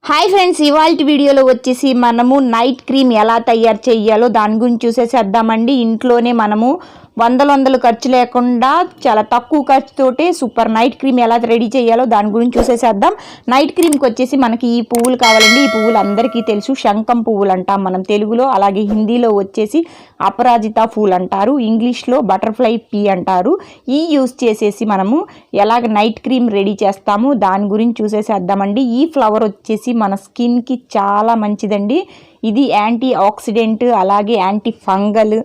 Hi friends, ఇవాల్టి వీడియోలో వచ్చేసి మనము నైట్ క్రీమ్ ఎలా తయారు చేయాలో దాని గురించి చూసేసేద్దామండి. ఇంట్లోనే మనము వందలు ఖర్చు లేకుండా చాలా తక్కువ ఖర్చుతోటే సూపర్ నైట్ క్రీమ్ ఎలా రెడీ చేయాలో దాని గురించి చూసేసేద్దాం. నైట్ క్రీమ్కి వచ్చేసి మనకి ఈ పువ్వులు కావాలండి. ఈ పువ్వులు అందరికీ తెలుసు, శంఖం పువ్వులు అంటాం మనం తెలుగులో, అలాగే హిందీలో వచ్చేసి అపరాజిత పూలు అంటారు, ఇంగ్లీష్లో బటర్ఫ్లై పీ అంటారు. ఈ యూస్ చేసేసి మనము ఎలాగ నైట్ క్రీమ్ రెడీ చేస్తాము దాని గురించి చూసేసేద్దామండి. ఈ ఫ్లవర్ వచ్చేసి మన స్కిన్కి చాలా మంచిదండి. ఇది యాంటీ ఆక్సిడెంట్, అలాగే యాంటీ ఫంగల్.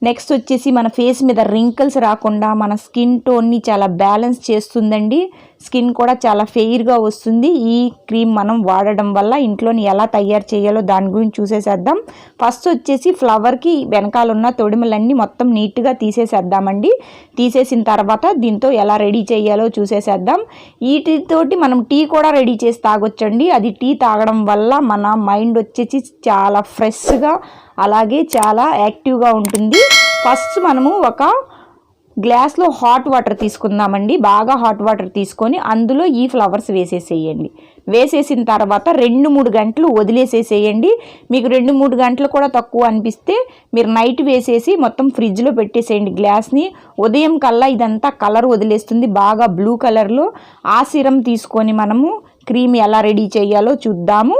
నెక్స్ట్ వచ్చేసి మన ఫేస్ మీద రింకిల్స్ రాకుండా మన స్కిన్ టోన్ని చాలా బ్యాలెన్స్ చేస్తుందండి. స్కిన్ కూడా చాలా ఫెయిర్గా వస్తుంది ఈ క్రీమ్ మనం వాడడం వల్ల. ఇంట్లోని ఎలా తయారు చేయాలో దాని గురించి చూసేసేద్దాం. ఫస్ట్ వచ్చేసి ఫ్లవర్కి వెనకాల ఉన్న తొడిమలన్నీ మొత్తం నీట్గా తీసేసేద్దామండి. తీసేసిన తర్వాత దీంతో ఎలా రెడీ చేయాలో చూసేసేద్దాం. వీటితోటి మనం టీ కూడా రెడీ చేసి తాగొచ్చండి. అది టీ తాగడం వల్ల మన మైండ్ వచ్చేసి చాలా ఫ్రెష్గా అలాగే చాలా యాక్టివ్గా ఉంటుంది. ఫస్ట్ మనము ఒక గ్లాస్లో హాట్ వాటర్ తీసుకుందామండి. బాగా హాట్ వాటర్ తీసుకొని అందులో ఈ ఫ్లవర్స్ వేసేసేయండి. వేసేసిన తర్వాత 2-3 గంటలు వదిలేసేసేయండి. మీకు 2-3 గంటలు కూడా తక్కువ అనిపిస్తే మీరు నైట్ వేసేసి మొత్తం ఫ్రిడ్జ్లో పెట్టేసేయండి గ్లాస్ని. ఉదయం కల్లా ఇదంతా కలర్ వదిలేస్తుంది బాగా బ్లూ కలర్లో. ఆ సిరం తీసుకొని మనము క్రీమ్ ఎలా రెడీ చేయాలో చూద్దాము.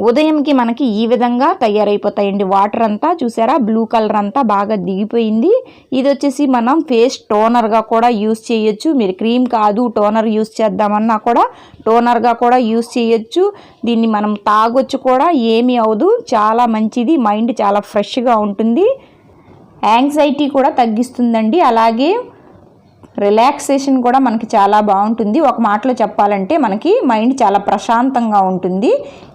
ఉదయంకి మనకి ఈ విధంగా తయారైపోతాయండి. వాటర్ అంతా చూసారా, బ్లూ కలర్ అంతా బాగా దిగిపోయింది. ఇది వచ్చేసి మనం ఫేస్ టోనర్గా కూడా యూస్ చేయొచ్చు. మీరు క్రీమ్ కాదు టోనర్ యూస్ చేద్దామన్నా కూడా టోనర్గా కూడా యూస్ చేయొచ్చు. దీన్ని మనం తాగొచ్చు కూడా, ఏమీ అవ్వదు, చాలా మంచిది. మైండ్ చాలా ఫ్రెష్గా ఉంటుంది, యాంగ్జైటీ కూడా తగ్గిస్తుందండి. అలాగే రిలాక్సేషన్ కూడా మనకి చాలా బాగుంటుంది. ఒక మాటలో చెప్పాలంటే మనకి మైండ్ చాలా ప్రశాంతంగా ఉంటుంది.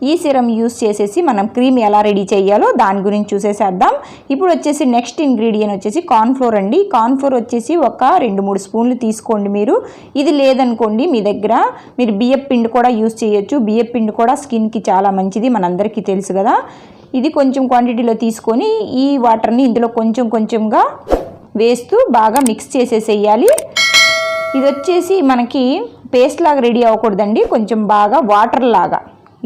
ఈ సిరం యూస్ చేసేసి మనం క్రీమ్ ఎలా రెడీ చేయాలో దాని గురించి చూసేసేద్దాం. ఇప్పుడు వచ్చేసి నెక్స్ట్ ఇంగ్రీడియంట్ వచ్చేసి కార్న్ఫ్లోర్ అండి. కార్న్ఫ్లోర్ వచ్చేసి ఒక 2-3 స్పూన్లు తీసుకోండి. మీరు ఇది లేదనుకోండి మీ దగ్గర మీరు బియ్యం పిండి కూడా యూస్ చేయొచ్చు. బియ్యం పిండి కూడా స్కిన్కి చాలా మంచిది, మనందరికీ తెలుసు కదా. ఇది కొంచెం క్వాంటిటీలో తీసుకొని ఈ వాటర్ని ఇందులో కొంచెంగా వేస్తూ బాగా మిక్స్ చేసేసేయాలి. ఇది వచ్చేసి మనకి పేస్ట్ లాగా రెడీ అవ్వకూడదండి, కొంచెం బాగా వాటర్ లాగా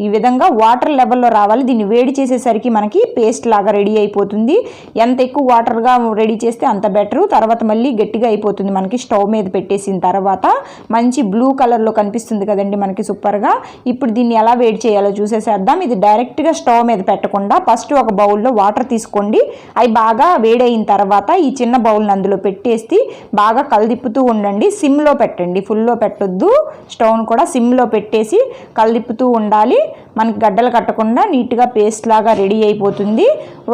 ఈ విధంగా వాటర్ లెవెల్లో రావాలి. దీన్ని వేడి చేసేసరికి మనకి పేస్ట్ లాగా రెడీ అయిపోతుంది. ఎంత ఎక్కువ వాటర్గా రెడీ చేస్తే అంత బెటరు. తర్వాత మళ్ళీ గట్టిగా అయిపోతుంది మనకి. స్టవ్ మీద పెట్టేసిన తర్వాత మంచి బ్లూ కలర్లో కనిపిస్తుంది కదండి మనకి సూపర్గా. ఇప్పుడు దీన్ని ఎలా వేడి చేయాలో చూసేసేద్దాం. ఇది డైరెక్ట్గా స్టవ్ మీద పెట్టకుండా ఫస్ట్ ఒక బౌల్లో వాటర్ తీసుకోండి. అవి బాగా వేడైన తర్వాత ఈ చిన్న బౌల్ని అందులో పెట్టేసి బాగా కలదిప్పుతూ ఉండండి. సిమ్లో పెట్టండి, ఫుల్లో పెట్టొద్దు. స్టవ్ను కూడా సిమ్లో పెట్టేసి కలదిప్పుతూ ఉండాలి. మనకి గడ్డలు కట్టకుండా నీట్గా పేస్ట్ లాగా రెడీ అయిపోతుంది.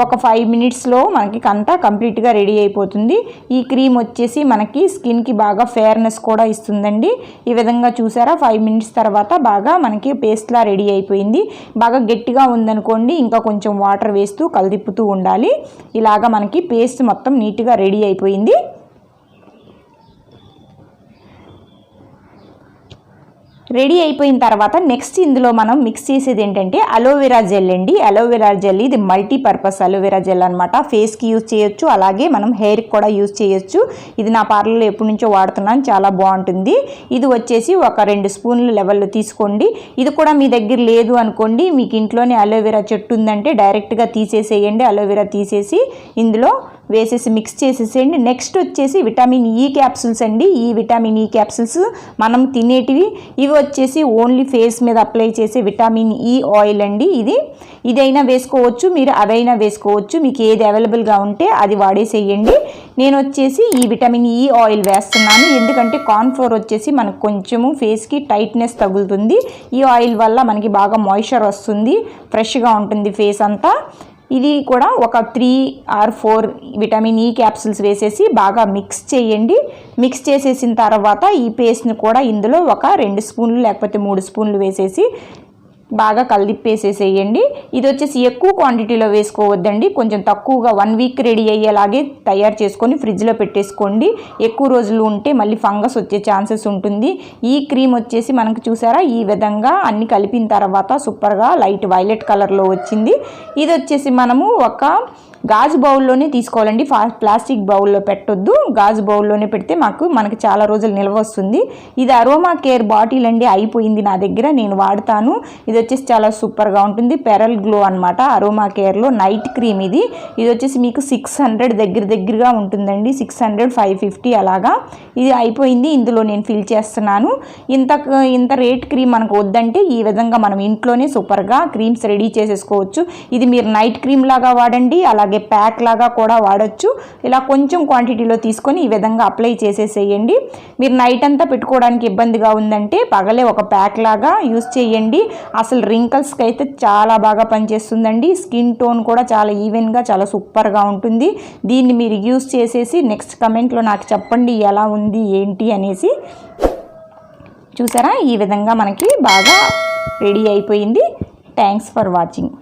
ఒక 5 మినిట్స్లో మనకి అంతా కంప్లీట్గా రెడీ అయిపోతుంది. ఈ క్రీమ్ వచ్చేసి మనకి స్కిన్కి బాగా ఫేర్నెస్ కూడా ఇస్తుందండి. ఈ విధంగా చూసారా, 5 మినిట్స్ తర్వాత బాగా మనకి పేస్ట్లా రెడీ అయిపోయింది. బాగా గట్టిగా ఉందనుకోండి ఇంకా కొంచెం వాటర్ వేస్తూ కలదిప్పుతూ ఉండాలి. ఇలాగా మనకి పేస్ట్ మొత్తం నీట్గా రెడీ అయిపోయింది. రెడీ అయిపోయిన తర్వాత నెక్స్ట్ ఇందులో మనం మిక్స్ చేసేది ఏంటంటే అలోవెరా జెల్ అండి. అలోవెరా జెల్ ఇది మల్టీపర్పస్ అలోవెరా జెల్ అనమాట. ఫేస్కి యూజ్ చేయొచ్చు, అలాగే మనం హెయిర్కి కూడా యూజ్ చేయొచ్చు. ఇది నా పార్లర్లో ఎప్పటి నుంచో వాడుతున్నాను, చాలా బాగుంటుంది. ఇది వచ్చేసి ఒక 2 స్పూన్ల లెవెల్లో తీసుకోండి. ఇది కూడా మీ దగ్గర లేదు అనుకోండి, మీకు ఇంట్లోనే అలోవెరా చెట్టు ఉందంటే డైరెక్ట్గా తీసేసేయండి. అలోవెరా తీసేసి ఇందులో వేసేసి మిక్స్ చేసేసేయండి. నెక్స్ట్ వచ్చేసి విటమిన్ ఈ క్యాప్సూల్స్ అండి. ఈ విటమిన్ ఈ క్యాప్సూల్స్ మనం తినేటివి. ఇవి వచ్చేసి ఓన్లీ ఫేస్ మీద అప్లై చేసే విటమిన్ ఈ ఆయిల్ అండి. ఇదైనా వేసుకోవచ్చు, మీరు అవైనా వేసుకోవచ్చు, మీకు ఏది అవైలబుల్గా ఉంటే అది వాడేసేయండి. నేను వచ్చేసి ఈ విటమిన్ ఈ ఆయిల్ వేస్తున్నాను, ఎందుకంటే కార్న్ఫ్లోర్ వచ్చేసి మనకు కొంచెము ఫేస్కి టైట్నెస్ తగులుతుంది. ఈ ఆయిల్ వల్ల మనకి బాగా మాయిశ్చర్ వస్తుంది, ఫ్రెష్గా ఉంటుంది ఫేస్ అంతా. ఇది కూడా ఒక 3 or 4 విటమిన్ ఈ క్యాప్సూల్స్ వేసేసి బాగా మిక్స్ చేయండి. మిక్స్ చేసేసిన తర్వాత ఈ పేస్ట్ని కూడా ఇందులో ఒక 2 స్పూన్లు లేకపోతే 3 స్పూన్లు వేసేసి బాగా కలిపేసేసేయండి. ఇది వచ్చేసి ఎక్కువ క్వాంటిటీలో వేసుకోవద్దండి, కొంచెం తక్కువగా 1 వీక్ రెడీ అయ్యేలాగే తయారు చేసుకొని ఫ్రిడ్జ్లో పెట్టేసుకోండి. ఎక్కువ రోజులు ఉంటే మళ్ళీ ఫంగస్ వచ్చే ఛాన్సెస్ ఉంటుంది. ఈ క్రీమ్ వచ్చేసి మనకు చూసారా ఈ విధంగా అన్ని కలిపిన తర్వాత సూపర్గా లైట్ వైలెట్ కలర్లో వచ్చింది. ఇది వచ్చేసి మనము ఒక గాజు బౌల్లోనే తీసుకోవాలండి, ప్లాస్టిక్ బౌల్లో పెట్టొద్దు. గాజు బౌల్లోనే పెడితే మనకి చాలా రోజులు నిల్వ వస్తుంది. ఇది అరోమా కేర్ బాటిల్ అండి, అయిపోయింది నా దగ్గర, నేను వాడతాను. ఇది వచ్చేసి చాలా సూపర్గా ఉంటుంది, పెరల్ గ్లో అనమాట. అరోమా కేర్లో నైట్ క్రీమ్ ఇది వచ్చేసి మీకు 600 దగ్గరగా ఉంటుందండి, 600 550 అలాగా. ఇది అయిపోయింది, ఇందులో నేను ఫిల్ చేస్తున్నాను. ఇంత రేట్ క్రీమ్ మనకు వద్దంటే ఈ విధంగా మనం ఇంట్లోనే సూపర్గా క్రీమ్స్ రెడీ చేసేసుకోవచ్చు. ఇది మీరు నైట్ క్రీమ్ లాగా వాడండి, అలాగే ప్యాక్ లాగా కూడా వాడచ్చు. ఇలా కొంచెం క్వాంటిటీలో తీసుకొని ఈ విధంగా అప్లై చేసేసేయండి. మీరు నైట్ అంతా పెట్టుకోవడానికి ఇబ్బందిగా ఉందంటే పగలే ఒక ప్యాక్ లాగా యూస్ చేయండి. అసలు రింకల్స్కి అయితే చాలా బాగా పనిచేస్తుందండి. స్కిన్ టోన్ కూడా చాలా ఈవెన్గా చాలా సూపర్గా ఉంటుంది. దీన్ని మీరు యూస్ చేసేసి నెక్స్ట్ కమెంట్లో నాకు చెప్పండి ఎలా ఉంది ఏంటి అనేసి. చూసారా ఈ విధంగా మనకి బాగా రెడీ అయిపోయింది. Thanks for watching.